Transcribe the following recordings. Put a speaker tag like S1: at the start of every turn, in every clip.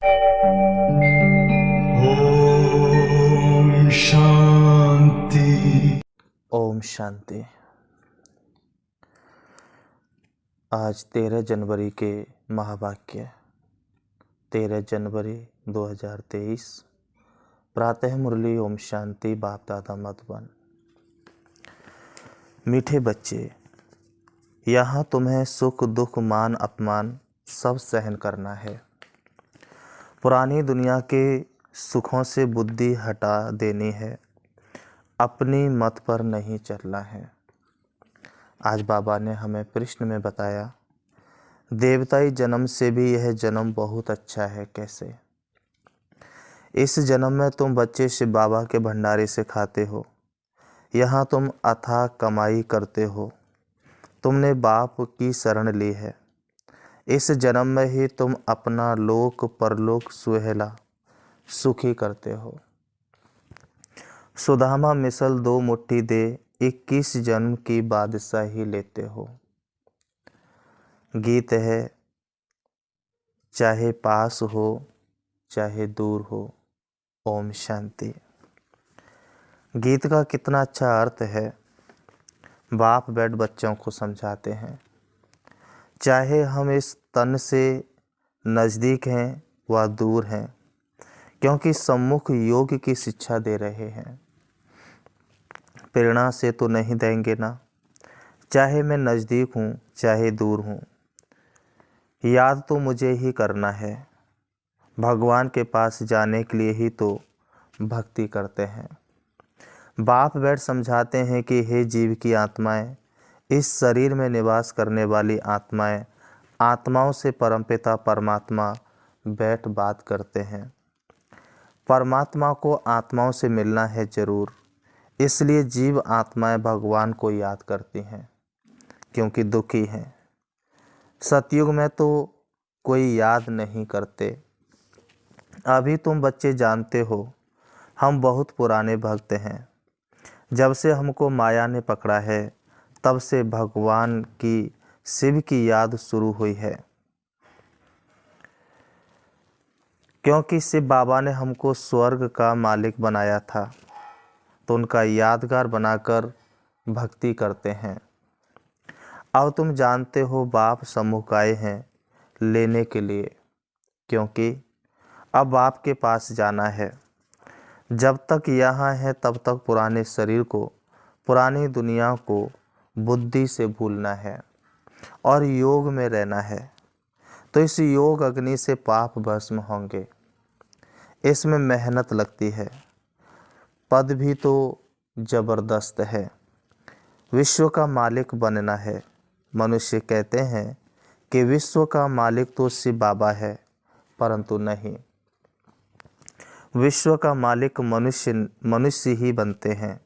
S1: ओम शांति।
S2: ओम शांति। आज 13 जनवरी के महावाक्य 13 जनवरी 2023 प्रातः मुरली ओम शांति बाप दादा मधुबन। मीठे बच्चे, यहाँ तुम्हें सुख दुख मान अपमान सब सहन करना है। पुरानी दुनिया के सुखों से बुद्धि हटा देनी है, अपनी मत पर नहीं चलना है। आज बाबा ने हमें प्रश्न में बताया, देवताई जन्म से भी यह जन्म बहुत अच्छा है। कैसे? इस जन्म में तुम बच्चे शिव बाबा के भंडारे से खाते हो। यहाँ तुम अथाह कमाई करते हो। तुमने बाप की शरण ली है। इस जन्म में ही तुम अपना लोक परलोक सुहेला सुखी करते हो। सुदामा मिसल 2 मुट्ठी दे 21 जन्म की बादशाही लेते हो। गीत है, चाहे पास हो चाहे दूर हो। ओम शांति। गीत का कितना अच्छा अर्थ है। बाप बैठ बच्चों को समझाते हैं, चाहे हम इस तन से नज़दीक हैं व दूर हैं, क्योंकि सम्मुख योग की शिक्षा दे रहे हैं। प्रेरणा से तो नहीं देंगे ना, चाहे मैं नज़दीक हूँ चाहे दूर हूँ, याद तो मुझे ही करना है। भगवान के पास जाने के लिए ही तो भक्ति करते हैं। बाप बैठ समझाते हैं कि हे जीव की आत्माएं, इस शरीर में निवास करने वाली आत्माएं, आत्माओं से परमपिता परमात्मा बैठ बात करते हैं। परमात्मा को आत्माओं से मिलना है जरूर, इसलिए जीव आत्माएं भगवान को याद करती हैं, क्योंकि दुखी हैं। सतयुग में तो कोई याद नहीं करते। अभी तुम बच्चे जानते हो, हम बहुत पुराने भक्त हैं। जब से हमको माया ने पकड़ा है, तब से भगवान की शिव की याद शुरू हुई है, क्योंकि शिव बाबा ने हमको स्वर्ग का मालिक बनाया था, तो उनका यादगार बनाकर भक्ति करते हैं। अब तुम जानते हो बाप सम्मुख आए हैं लेने के लिए, क्योंकि अब बाप के पास जाना है। जब तक यहाँ है तब तक पुराने शरीर को, पुरानी दुनिया को बुद्धि से भूलना है और योग में रहना है, तो इस योग अग्नि से पाप भस्म होंगे। इसमें मेहनत लगती है, पद भी तो जबरदस्त है। विश्व का मालिक बनना है। मनुष्य कहते हैं कि विश्व का मालिक तो शिव बाबा है, परंतु नहीं, विश्व का मालिक मनुष्य ही बनते हैं।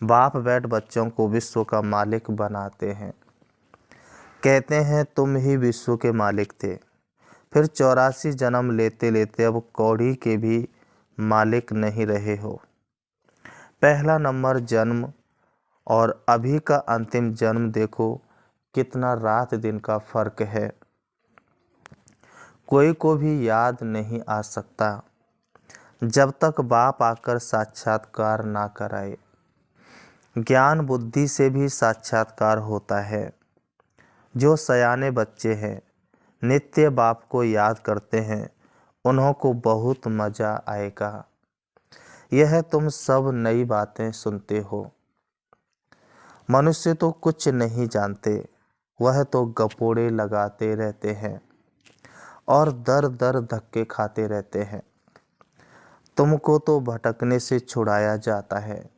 S2: बाप बैठ बच्चों को विश्व का मालिक बनाते हैं। कहते हैं तुम ही विश्व के मालिक थे, फिर 84 जन्म लेते लेते अब कौड़ी के भी मालिक नहीं रहे हो। पहला नंबर जन्म और अभी का अंतिम जन्म देखो, कितना रात दिन का फर्क है। कोई को भी याद नहीं आ सकता जब तक बाप आकर साक्षात्कार ना कराए। ज्ञान बुद्धि से भी साक्षात्कार होता है। जो सयाने बच्चे हैं, नित्य बाप को याद करते हैं, उन्हों को बहुत मज़ा आएगा। यह तुम सब नई बातें सुनते हो। मनुष्य तो कुछ नहीं जानते, वह तो गपोड़े लगाते रहते हैं और दर दर धक्के खाते रहते हैं। तुमको तो भटकने से छुड़ाया जाता है,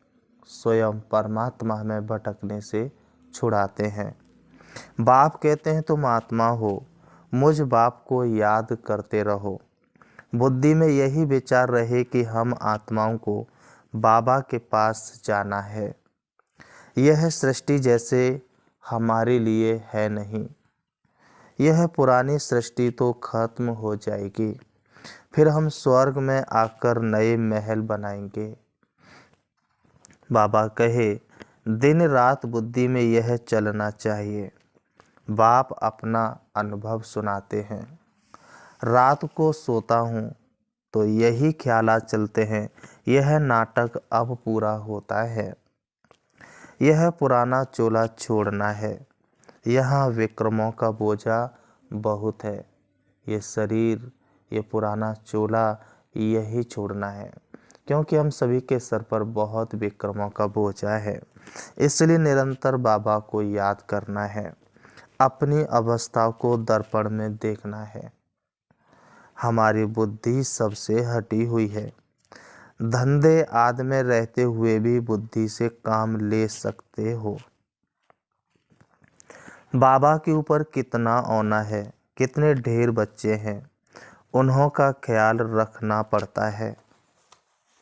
S2: स्वयं परमात्मा में भटकने से छुड़ाते हैं। बाप कहते हैं तुम आत्मा हो, मुझ बाप को याद करते रहो। बुद्धि में यही विचार रहे कि हम आत्माओं को बाबा के पास जाना है। यह सृष्टि जैसे हमारे लिए है नहीं। यह पुरानी सृष्टि तो खत्म हो जाएगी, फिर हम स्वर्ग में आकर नए महल बनाएंगे। बाबा कहे दिन रात बुद्धि में यह चलना चाहिए। बाप अपना अनुभव सुनाते हैं। रात को सोता हूँ तो यही ख्यालात चलते हैं, यह नाटक अब पूरा होता है। यह पुराना चोला छोड़ना है, यहाँ विक्रमों का बोझा बहुत है। ये शरीर, ये पुराना चोला यही छोड़ना है, क्योंकि हम सभी के सर पर बहुत विक्रमों का बोझा है। इसलिए निरंतर बाबा को याद करना है, अपनी अवस्था को दर्पण में देखना है। हमारी बुद्धि सबसे हटी हुई है। धंधे आदि में रहते हुए भी बुद्धि से काम ले सकते हो। बाबा के ऊपर कितना औना है, कितने ढेर बच्चे हैं, उन्हों का ख्याल रखना पड़ता है।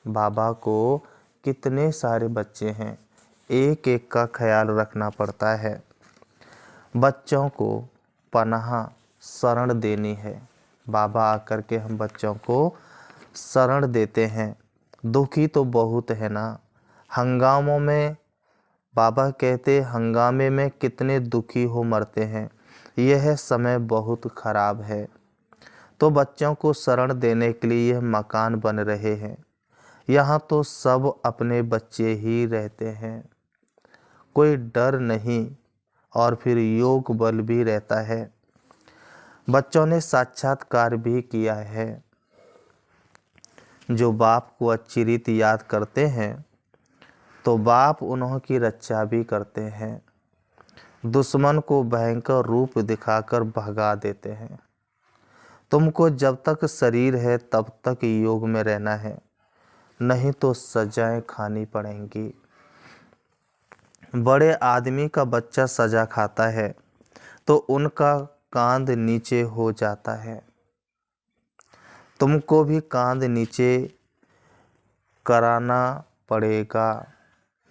S2: बाबा को कितने सारे बच्चे हैं, एक एक का ख्याल रखना पड़ता है। बच्चों को पनाह शरण देनी है। बाबा आकर के हम बच्चों को शरण देते हैं। दुखी तो बहुत है ना, हंगामों में बाबा कहते हंगामे में कितने दुखी हो मरते हैं। यह समय बहुत खराब है, तो बच्चों को शरण देने के लिए यह मकान बन रहे हैं। यहाँ तो सब अपने बच्चे ही रहते हैं, कोई डर नहीं, और फिर योग बल भी रहता है। बच्चों ने साक्षात्कार भी किया है। जो बाप को अच्छी रीति याद करते हैं तो बाप उन्हों की रक्षा भी करते हैं, दुश्मन को भयंकर रूप दिखाकर भगा देते हैं। तुमको जब तक शरीर है तब तक योग में रहना है, नहीं तो सजाएं खानी पड़ेंगी। बड़े आदमी का बच्चा सजा खाता है तो उनका कांध नीचे हो जाता है। तुमको भी कांध नीचे कराना पड़ेगा।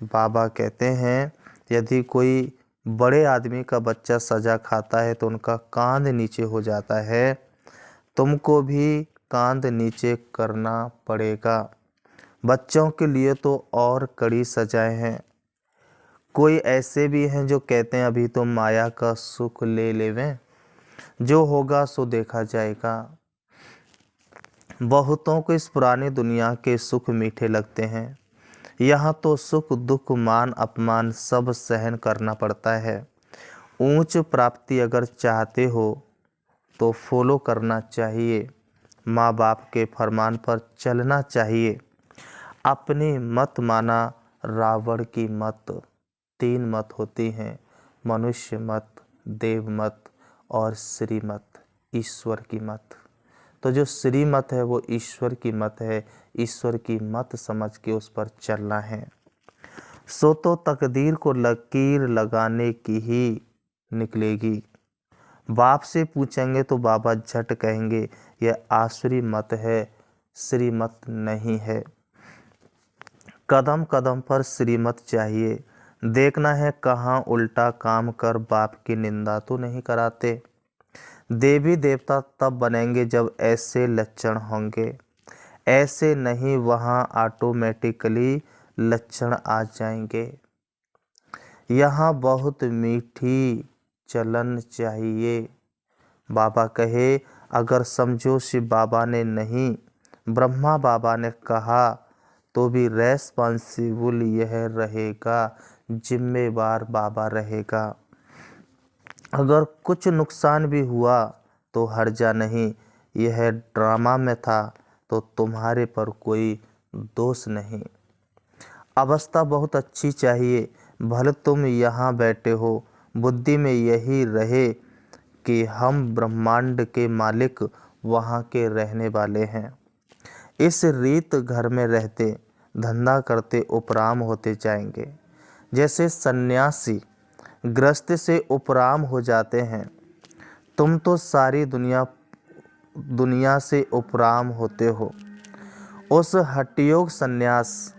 S2: बाबा कहते हैं यदि कोई बड़े आदमी का बच्चा सजा खाता है तो उनका कांध नीचे हो जाता है, तुमको भी कांध नीचे करना पड़ेगा। बच्चों के लिए तो और कड़ी सजाएं हैं। कोई ऐसे भी हैं जो कहते हैं अभी तो माया का सुख ले लेवें, जो होगा सो देखा जाएगा। बहुतों को इस पुरानी दुनिया के सुख मीठे लगते हैं। यहाँ तो सुख दुख मान अपमान सब सहन करना पड़ता है। ऊंच प्राप्ति अगर चाहते हो तो फॉलो करना चाहिए, माँ बाप के फरमान पर चलना चाहिए। अपनी मत माना रावण की मत। 3 मत होती हैं, मनुष्य मत, देव मत और श्री मत, ईश्वर की मत। तो जो श्री मत है वो ईश्वर की मत है, ईश्वर की मत समझ के उस पर चलना है। सो तो तकदीर को लकीर लगाने की ही निकलेगी। बाप से पूछेंगे तो बाबा झट कहेंगे यह आसुरी मत है, श्री मत नहीं है। कदम कदम पर श्रीमत चाहिए। देखना है कहाँ उल्टा काम कर बाप की निंदा तो नहीं कराते। देवी देवता तब बनेंगे जब ऐसे लक्षण होंगे, ऐसे नहीं वहाँ ऑटोमेटिकली लक्षण आ जाएंगे। यहाँ बहुत मीठी चलन चाहिए। बाबा कहे अगर समझो शिव बाबा ने नहीं, ब्रह्मा बाबा ने कहा तो भी रेस्पॉन्सिबल यह रहेगा, जिम्मेवार बाबा रहेगा। अगर कुछ नुकसान भी हुआ तो हर्जा नहीं, यह ड्रामा में था तो तुम्हारे पर कोई दोष नहीं। अवस्था बहुत अच्छी चाहिए, भले तुम यहाँ बैठे हो, बुद्धि में यही रहे कि हम ब्रह्मांड के मालिक वहाँ के रहने वाले हैं। इस रीत घर में रहते धंधा करते उपराम होते जाएंगे। जैसे सन्यासी गृहस्थ से उपराम हो जाते हैं, तुम तो सारी दुनिया से उपराम होते हो। उस हठयोग सन्यास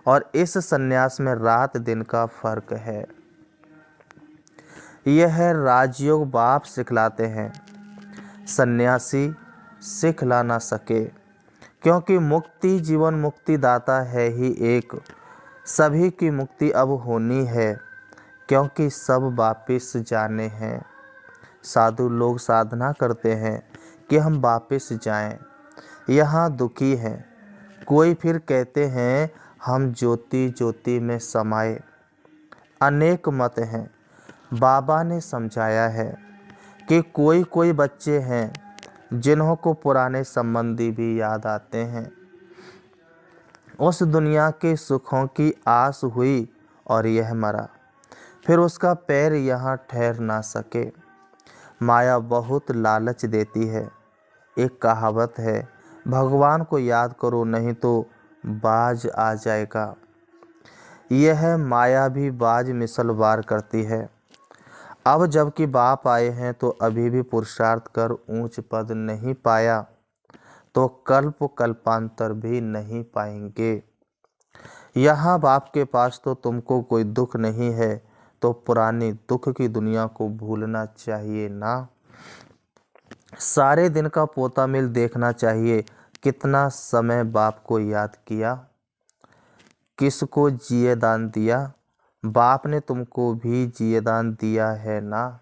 S2: और इस सन्यास में रात दिन का फर्क है। यह राजयोग बाप सिखलाते हैं, सन्यासी सिखला ना सके, क्योंकि मुक्ति जीवन मुक्ति दाता है ही एक। सभी की मुक्ति अब होनी है, क्योंकि सब वापिस जाने हैं। साधु लोग साधना करते हैं कि हम वापस जाएं, यहाँ दुखी हैं। कोई फिर कहते हैं हम ज्योति ज्योति में समाये। अनेक मत हैं। बाबा ने समझाया है कि कोई कोई बच्चे हैं जिन्हों को पुराने संबंधी भी याद आते हैं। उस दुनिया के सुखों की आस हुई और यह मरा, फिर उसका पैर यहाँ ठहर ना सके। माया बहुत लालच देती है। एक कहावत है, भगवान को याद करो नहीं तो बाज आ जाएगा। यह माया भी बाज मिसल वार करती है। अब जबकि बाप आए हैं तो अभी भी पुरुषार्थ कर ऊंच पद नहीं पाया तो कल्प कल्पांतर भी नहीं पाएंगे। यहाँ बाप के पास तो तुमको कोई दुख नहीं है तो पुरानी दुख की दुनिया को भूलना चाहिए ना। सारे दिन का पोता मिल देखना चाहिए, कितना समय बाप को याद किया, किसको जिए दान दिया। बाप ने तुमको भी जिए दान दिया है ना,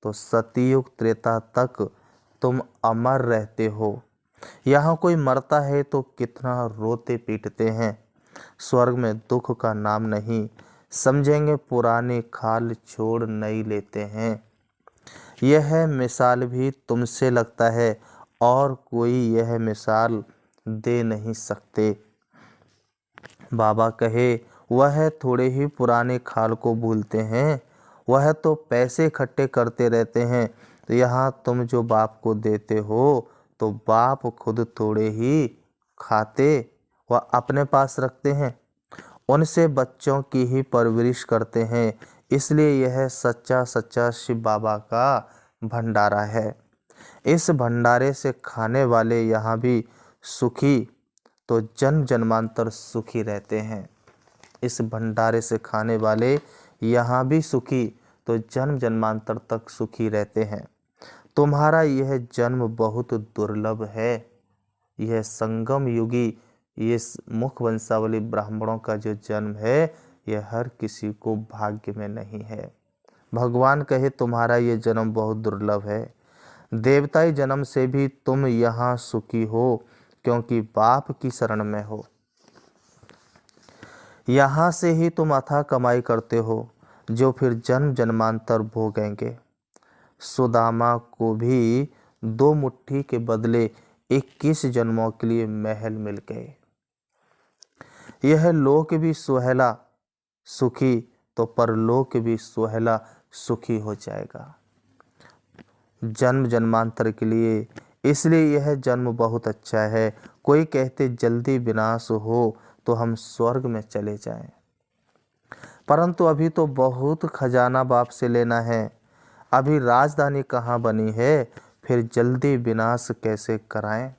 S2: तो सतयुग त्रेता तक तुम अमर रहते हो। यहाँ कोई मरता है तो कितना रोते पीटते हैं। स्वर्ग में दुख का नाम नहीं, समझेंगे पुरानी खाल छोड़ नई लेते हैं। यह मिसाल भी तुमसे लगता है और कोई यह मिसाल दे नहीं सकते। बाबा कहे वह थोड़े ही पुराने खाल को भूलते हैं, वह तो पैसे इकट्ठे करते रहते हैं। तो यहाँ तुम जो बाप को देते हो तो बाप खुद थोड़े ही खाते व अपने पास रखते हैं, उनसे बच्चों की ही परवरिश करते हैं। इसलिए यह सच्चा सच्चा शिव बाबा का भंडारा है। इस भंडारे से खाने वाले यहाँ भी सुखी तो जन्म जन्मांतर सुखी रहते हैं। इस भंडारे से खाने वाले यहाँ भी सुखी तो जन्म जन्मांतर तक सुखी रहते हैं। तुम्हारा यह जन्म बहुत दुर्लभ है। यह संगम युगी, ये मुख वंशावली ब्राह्मणों का जो जन्म है, यह हर किसी को भाग्य में नहीं है। भगवान कहे तुम्हारा ये जन्म बहुत दुर्लभ है। देवताई जन्म से भी तुम यहाँ सुखी हो क्योंकि बाप की शरण में हो। यहाँ से ही तुम अथाह कमाई करते हो जो फिर जन्म जन्मांतर भोगेंगे। सुदामा को भी 2 मुट्ठी के बदले 21 जन्मों के लिए महल मिल गए। यह लोक भी सुहेला सुखी तो परलोक भी सुहेला सुखी हो जाएगा। जन्म जन्मांतर के लिए इसलिए यह जन्म बहुत अच्छा है। कोई कहते जल्दी विनाश हो तो हम स्वर्ग में चले जाएं, परंतु अभी तो बहुत खजाना बाप से लेना है। अभी राजधानी कहाँ बनी है, फिर जल्दी विनाश कैसे कराएं।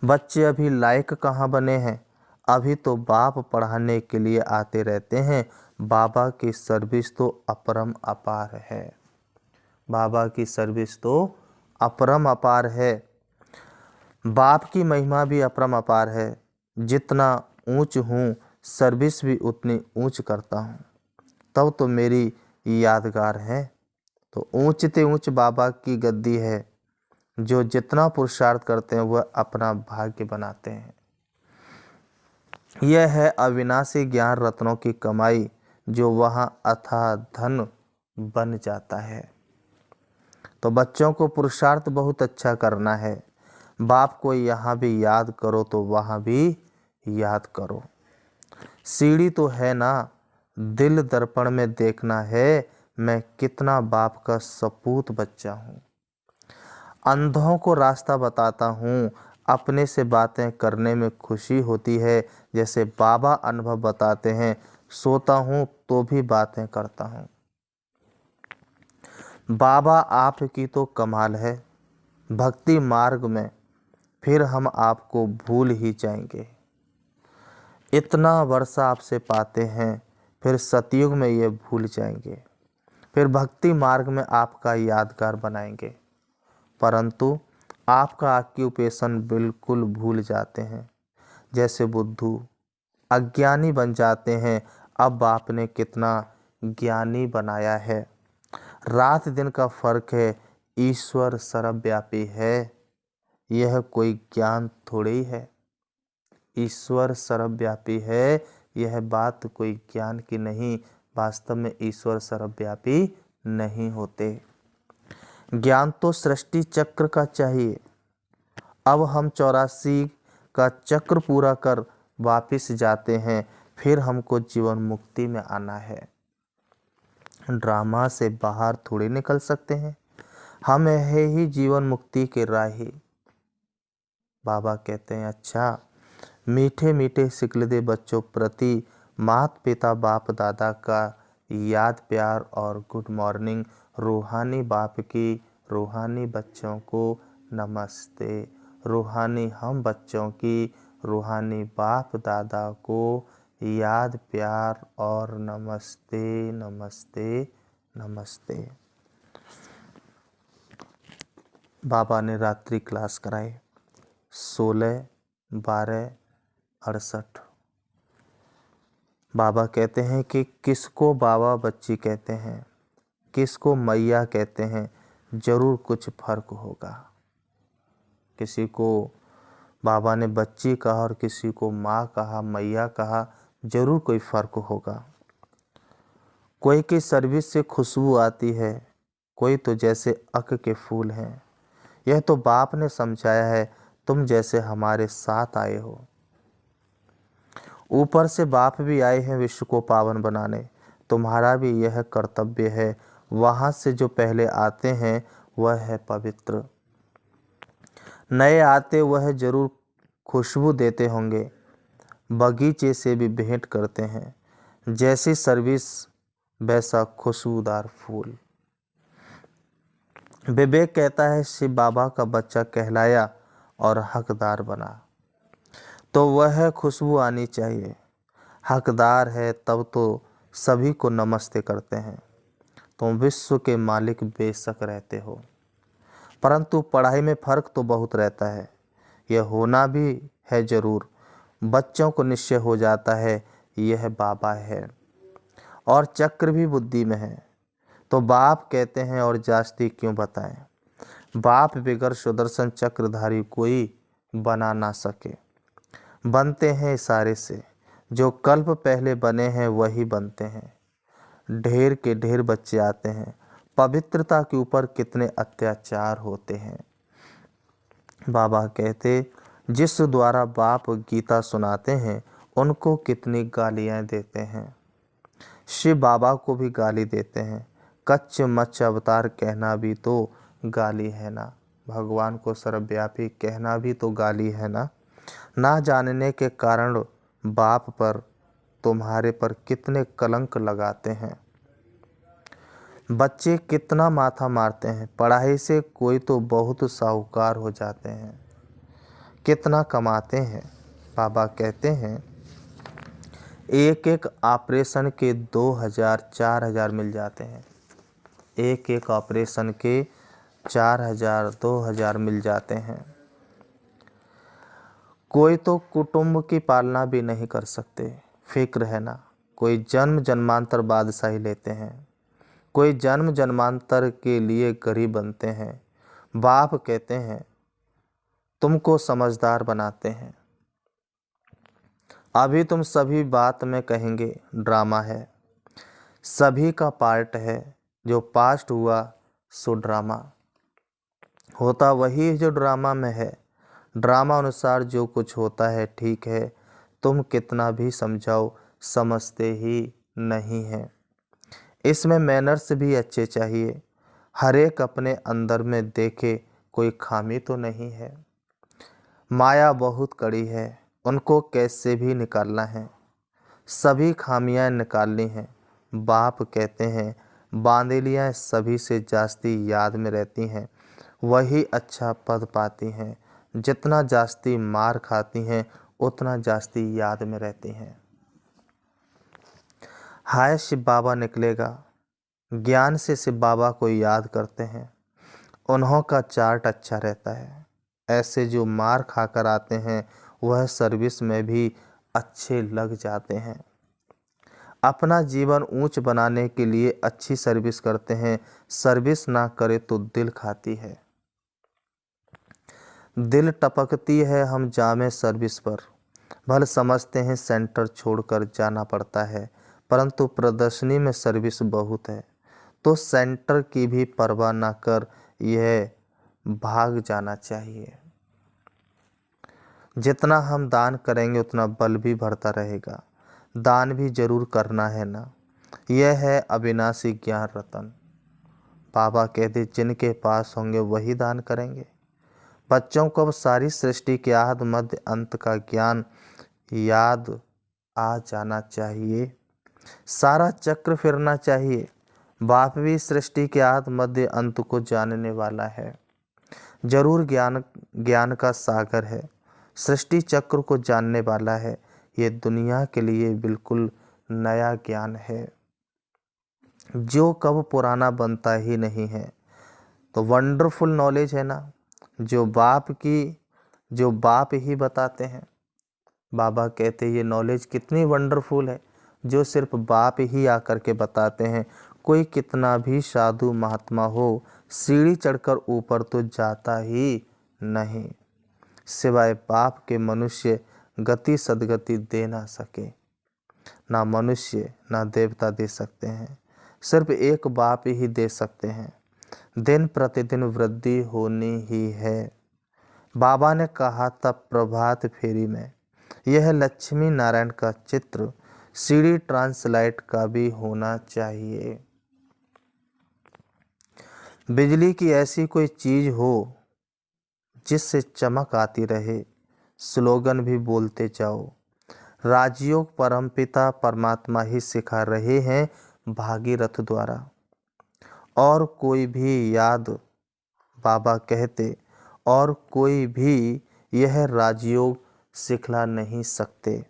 S2: बच्चे अभी लायक कहाँ बने हैं, अभी तो बाप पढ़ाने के लिए आते रहते हैं। बाबा की सर्विस तो अपरम अपार है। बाबा की सर्विस तो अपरम अपार है। बाप की महिमा भी अपरम अपार है। जितना ऊंच हूँ सर्विस भी उतनी ऊंच करता हूँ, तब तो मेरी यादगार है। तो ऊंचते ऊंच बाबा की गद्दी है। जो जितना पुरुषार्थ करते हैं वह अपना भाग्य बनाते हैं। यह है अविनाशी ज्ञान रत्नों की कमाई, जो वहाँ अथाह धन बन जाता है। तो बच्चों को पुरुषार्थ बहुत अच्छा करना है। बाप को यहाँ भी याद करो तो वहाँ भी याद करो। सीढ़ी तो है ना, दिल दर्पण में देखना है मैं कितना बाप का सपूत बच्चा हूँ। अंधों को रास्ता बताता हूँ, अपने से बातें करने में खुशी होती है। जैसे बाबा अनुभव बताते हैं, सोता हूँ तो भी बातें करता हूँ। बाबा आपकी तो कमाल है। भक्ति मार्ग में फिर हम आपको भूल ही जाएंगे। इतना वर्षा आपसे पाते हैं, फिर सतयुग में ये भूल जाएंगे। फिर भक्ति मार्ग में आपका यादगार बनाएंगे, परंतु आपका ऑक्यूपेशन बिल्कुल भूल जाते हैं। जैसे बुद्धू अज्ञानी बन जाते हैं, अब आपने कितना ज्ञानी बनाया है। रात दिन का फर्क है, ईश्वर सर्वव्यापी है, यह कोई ज्ञान थोड़ी है। ईश्वर सर्वव्यापी है, यह बात कोई ज्ञान की नहीं। वास्तव में ईश्वर सर्वव्यापी नहीं होते। ज्ञान तो सृष्टि चक्र का चाहिए। अब हम 84 का चक्र पूरा कर वापिस जाते हैं, फिर हमको जीवन मुक्ति में आना है। ड्रामा से बाहर थोड़े निकल सकते हैं। हम है ही जीवन मुक्ति के राही। बाबा कहते हैं, अच्छा मीठे मीठे सिकलदे बच्चों प्रति माता पिता बाप दादा का याद प्यार और गुड मॉर्निंग। रूहानी बाप की रूहानी बच्चों को नमस्ते। रूहानी हम बच्चों की रूहानी बाप दादा को याद प्यार और नमस्ते नमस्ते नमस्ते। बाबा ने रात्रि क्लास कराई 16/12/68। बाबा कहते हैं कि किसको बाबा बच्ची कहते हैं, किसको मैया कहते हैं, जरूर कुछ फर्क होगा। किसी को बाबा ने बच्ची कहा और किसी को माँ कहा, मैया कहा, जरूर कोई फर्क होगा। कोई की सर्विस से खुशबू आती है, कोई तो जैसे अक के फूल हैं। यह तो बाप ने समझाया है, तुम जैसे हमारे साथ आए हो। ऊपर से बाप भी आए हैं विश्व को पावन बनाने। तुम्हारा भी यह कर्तव्य है। वहाँ से जो पहले आते हैं वह है पवित्र। नए आते वह जरूर खुशबू देते होंगे, बगीचे से भी भेंट करते हैं। जैसी सर्विस वैसा खुशबूदार फूल। विवेक कहता है शिव बाबा का बच्चा कहलाया और हकदार बना तो वह खुशबू आनी चाहिए। हकदार है तब तो सभी को नमस्ते करते हैं। तुम विश्व के मालिक बेशक रहते हो, परंतु पढ़ाई में फर्क तो बहुत रहता है। यह होना भी है जरूर। बच्चों को निश्चय हो जाता है यह बाबा है और चक्र भी बुद्धि में है, तो बाप कहते हैं और जास्ती क्यों बताएं। बाप बिगर सुदर्शन चक्रधारी कोई बना ना सके। बनते हैं इशारे से, जो कल्प पहले बने हैं वही बनते हैं। ढेर के ढेर बच्चे आते हैं, पवित्रता के ऊपर कितने अत्याचार होते हैं। बाबा कहते जिस द्वारा बाप गीता सुनाते हैं उनको कितनी गालियां देते हैं। शिव बाबा को भी गाली देते हैं। कच्च मच्च अवतार कहना भी तो गाली है ना। भगवान को सर्वव्यापी कहना भी तो गाली है ना। ना जानने के कारण बाप पर तुम्हारे पर कितने कलंक लगाते हैं। बच्चे कितना माथा मारते हैं। पढ़ाई से कोई तो बहुत साहूकार हो जाते हैं, कितना कमाते हैं। बाबा कहते हैं एक एक ऑपरेशन के 2000-4000 मिल जाते हैं। एक एक ऑपरेशन के 4000-2000 मिल जाते हैं। कोई तो कुटुंब की पालना भी नहीं कर सकते, फिक्र है ना। कोई जन्म जन्मांतर बादशाही लेते हैं, कोई जन्म जन्मांतर के लिए गरीब बनते हैं। बाप कहते हैं तुमको समझदार बनाते हैं। अभी तुम सभी बात में कहेंगे ड्रामा है, सभी का पार्ट है। जो पास्ट हुआ सो ड्रामा होता वही है जो ड्रामा में है। ड्रामा अनुसार जो कुछ होता है ठीक है, तुम कितना भी समझाओ समझते ही नहीं है। इसमें मैनर्स भी अच्छे चाहिए। हर एक अपने अंदर में देखे कोई खामी तो नहीं है। माया बहुत कड़ी है, उनको कैसे भी निकालना है। सभी खामियां निकालनी हैं। बाप कहते हैं बांदेलियाँ सभी से जास्ती याद में रहती हैं, वही अच्छा पद पाती हैं। जितना जास्ती मार खाती हैं उतना जास्ती याद में रहती हैं। हाय शिव बाबा निकलेगा। ज्ञान से शिव बाबा को याद करते हैं, उन्हों का चार्ट अच्छा रहता है। ऐसे जो मार खाकर आते हैं वह सर्विस में भी अच्छे लग जाते हैं। अपना जीवन ऊंच बनाने के लिए अच्छी सर्विस करते हैं। सर्विस ना करे तो दिल खाती है, दिल टपकती है हम जामे सर्विस पर। भले समझते हैं सेंटर छोड़कर जाना पड़ता है, परंतु प्रदर्शनी में सर्विस बहुत है, तो सेंटर की भी परवाह ना कर यह भाग जाना चाहिए। जितना हम दान करेंगे उतना बल भी बढ़ता रहेगा। दान भी जरूर करना है ना। यह है अविनाशी ज्ञान रतन। बाबा कहते जिनके पास होंगे वही दान करेंगे। बच्चों को अब सारी सृष्टि के आदि मध्य अंत का ज्ञान याद आ जाना चाहिए। सारा चक्र फिरना चाहिए। बाप भी सृष्टि के आदि मध्य अंत को जानने वाला है। जरूर ज्ञान का सागर है। सृष्टि चक्र को जानने वाला है। ये दुनिया के लिए बिल्कुल नया ज्ञान है जो कब पुराना बनता ही नहीं है। तो वंडरफुल नॉलेज है ना, जो बाप ही बताते हैं। बाबा कहते ये नॉलेज कितनी वंडरफुल है जो सिर्फ बाप ही आकर के बताते हैं। कोई कितना भी साधु महात्मा हो, सीढ़ी चढ़कर ऊपर तो जाता ही नहीं, सिवाय बाप के मनुष्य गति सदगति दे ना सके। ना मनुष्य ना देवता दे सकते हैं, सिर्फ एक बाप ही दे सकते हैं। दिन प्रतिदिन वृद्धि होनी ही है। बाबा ने कहा था प्रभात फेरी में, यह लक्ष्मी नारायण का चित्र सीडी ट्रांसलाइट का भी होना चाहिए। बिजली की ऐसी कोई चीज हो जिससे चमक आती रहे, स्लोगन भी बोलते जाओ। राजयोग परमपिता परमात्मा ही सिखा रहे हैं भागीरथ द्वारा। और कोई भी याद बाबा कहते और कोई भी यह राजयोग सिखला नहीं सकते।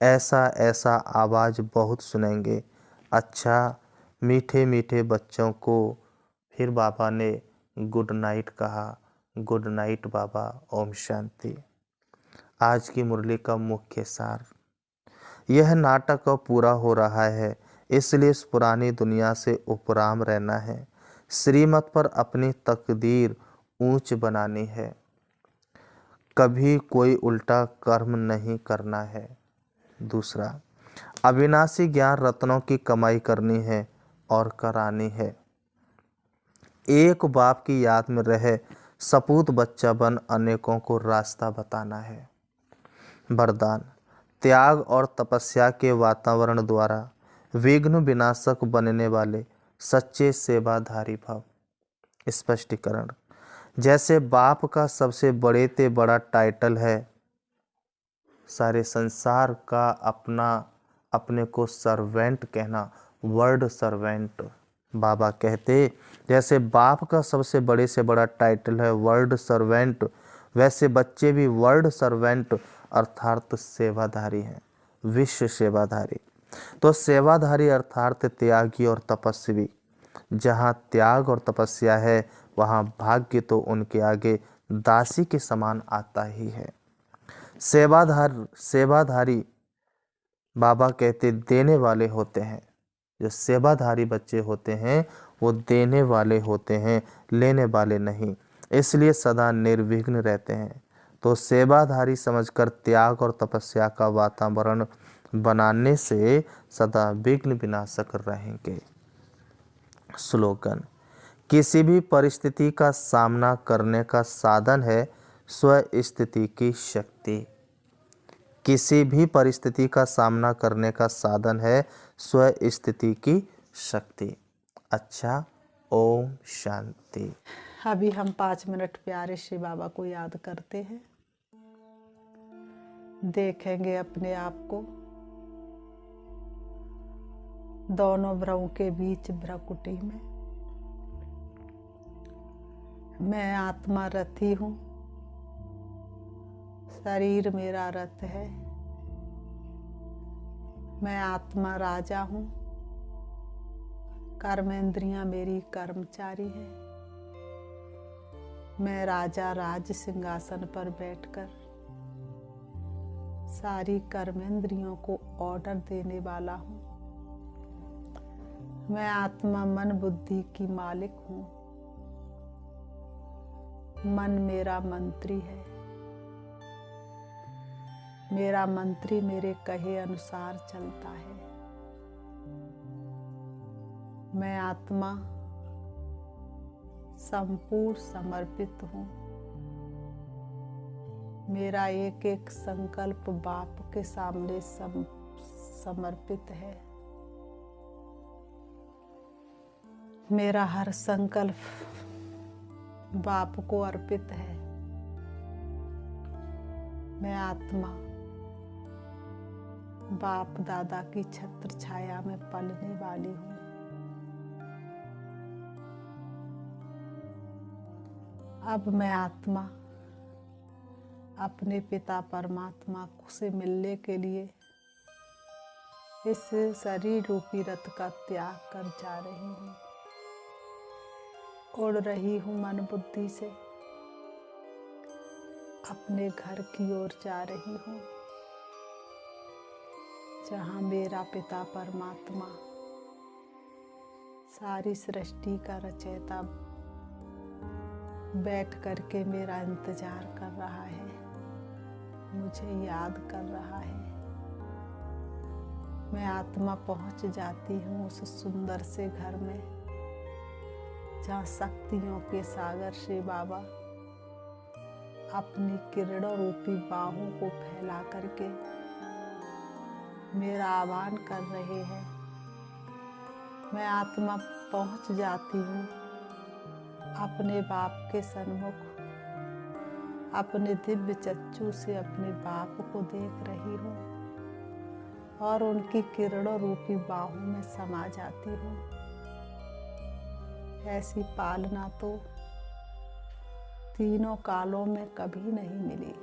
S2: ऐसा आवाज़ बहुत सुनेंगे। अच्छा मीठे मीठे बच्चों को फिर बाबा ने गुड नाइट कहा। गुड नाइट बाबा, ओम शांति। आज की मुरली का मुख्य सार, यह नाटक अब पूरा हो रहा है, इसलिए इस पुरानी दुनिया से उपराम रहना है। श्रीमत पर अपनी तकदीर ऊंच बनानी है। कभी कोई उल्टा कर्म नहीं करना है। दूसरा, अविनाशी ज्ञान रत्नों की कमाई करनी है और करानी है। एक बाप की याद में रहे सपूत बच्चा बन अनेकों को रास्ता बताना है। वरदान, त्याग और तपस्या के वातावरण द्वारा विघ्न विनाशक बनने वाले सच्चे सेवाधारी भाव। स्पष्टीकरण, जैसे बाप का सबसे बड़े ते बड़ा टाइटल है सारे संसार का अपने को सर्वेंट कहना, वर्ड सर्वेंट। बाबा कहते जैसे बाप का सबसे बड़े से बड़ा टाइटल है वर्ड सर्वेंट, वैसे बच्चे भी वर्ड सर्वेंट अर्थात सेवाधारी हैं, विश्व सेवाधारी। तो सेवाधारी अर्थात त्यागी और तपस्वी। जहाँ त्याग और तपस्या है वहाँ भाग्य तो उनके आगे दासी के समान आता ही है। सेवाधारी बाबा कहते देने वाले होते हैं। जो सेवाधारी बच्चे होते हैं वो देने वाले होते हैं, लेने वाले नहीं। इसलिए सदा निर्विघ्न रहते हैं। तो सेवाधारी समझकर त्याग और तपस्या का वातावरण बनाने से सदा विघ्न विनाशक रहेंगे। स्लोगन, किसी भी परिस्थिति का सामना करने का साधन है स्वस्थिति की शक्ति। किसी भी परिस्थिति का सामना करने का साधन है स्वस्थिति की शक्ति। अच्छा, ओम शांति।
S3: अभी हम 5 मिनट प्यारे श्री बाबा को याद करते हैं। देखेंगे अपने आप को दोनों भ्रमों के बीच भ्रकुटी में। मैं आत्मा रथी हूँ, शरीर मेरा रथ है। मैं आत्मा राजा हूँ, कर्मेंद्रियां मेरी कर्मचारी है। मैं राजा राज सिंहासन पर बैठकर सारी कर्मेंद्रियों को ऑर्डर देने वाला हूँ। मैं आत्मा मन बुद्धि की मालिक हूँ। मन मेरा मंत्री है। मेरा मंत्री मेरे कहे अनुसार चलता है। मैं आत्मा संपूर्ण समर्पित हूँ। मेरा एक एक संकल्प बाप के सामने समर्पित है। मेरा हर संकल्प बाप को अर्पित है। मैं आत्मा बाप दादा की छत्र छाया में पलने वाली हूँ। अब मैं आत्मा अपने पिता परमात्मा से मिलने के लिए इस शरीर रूपी रथ का त्याग कर जा रही हूँ। उड़ रही हूँ मन बुद्धि से अपने घर की ओर जा रही हूँ, जहाँ मेरा पिता परमात्मा सारी सृष्टि का रचयिता बैठ करके मेरा इंतजार कर रहा है, मुझे याद कर रहा है। मैं आत्मा पहुंच जाती हूँ उस सुंदर से घर में, जहाँ शक्तियों के सागर श्री बाबा अपनी किरणों रूपी बाहों को फैला करके मेरा आह्वान कर रहे हैं। मैं आत्मा पहुंच जाती हूँ अपने बाप के सन्मुख, अपने दिव्य चक्षु से अपने बाप को देख रही हूँ और उनकी किरणों रूपी बाहों में समा जाती हूँ। ऐसी पालना तो तीनों कालों में कभी नहीं मिली।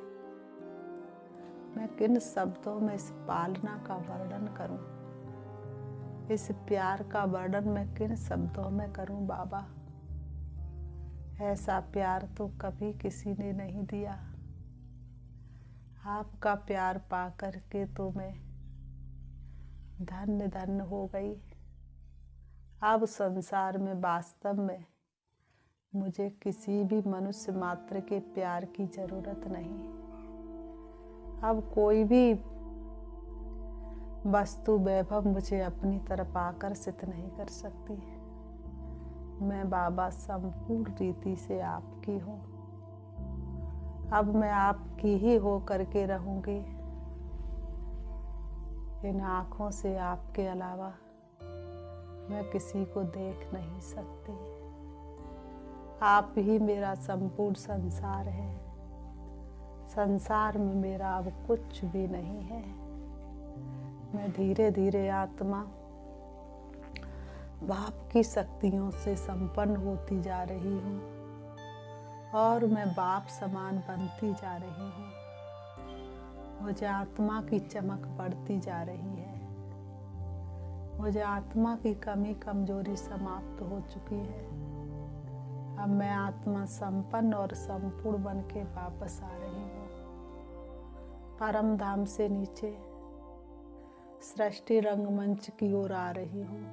S3: मैं किन शब्दों में इस पालना का वर्णन करूं? इस प्यार का वर्णन मैं किन शब्दों में करूं बाबा? ऐसा प्यार तो कभी किसी ने नहीं दिया। आपका प्यार पाकर के तो मैं धन्य धन्य हो गई। अब संसार में वास्तव में मुझे किसी भी मनुष्य मात्र के प्यार की जरूरत नहीं। अब कोई भी वस्तु वैभव मुझे अपनी तरफ आकर्षित नहीं कर सकती। मैं बाबा संपूर्ण रीति से आपकी हूँ। अब मैं आपकी ही हो करके रहूंगी। इन आँखों से आपके अलावा मैं किसी को देख नहीं सकती। आप ही मेरा संपूर्ण संसार है। संसार में मेरा अब कुछ भी नहीं है। मैं धीरे धीरे आत्मा बाप की शक्तियों से संपन्न होती जा रही हूँ और मैं बाप समान बनती जा रही हूँ। मुझे आत्मा की चमक बढ़ती जा रही है। मुझे आत्मा की कमी कमजोरी समाप्त हो चुकी है। अब मैं आत्मा संपन्न और संपूर्ण बन के वापस आ रही हूँ। परम धाम से नीचे सृष्टि रंगमंच की ओर आ रही हूँ।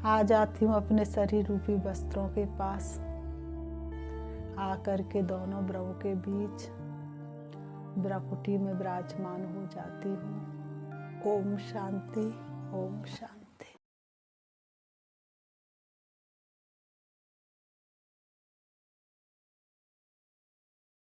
S3: आ जाती हूँ अपने शरीर रूपी वस्त्रों के पास, आकर के दोनों ब्रहों के बीच ब्रकुटी में विराजमान हो जाती हूँ। ओम शांति, ओम शांति।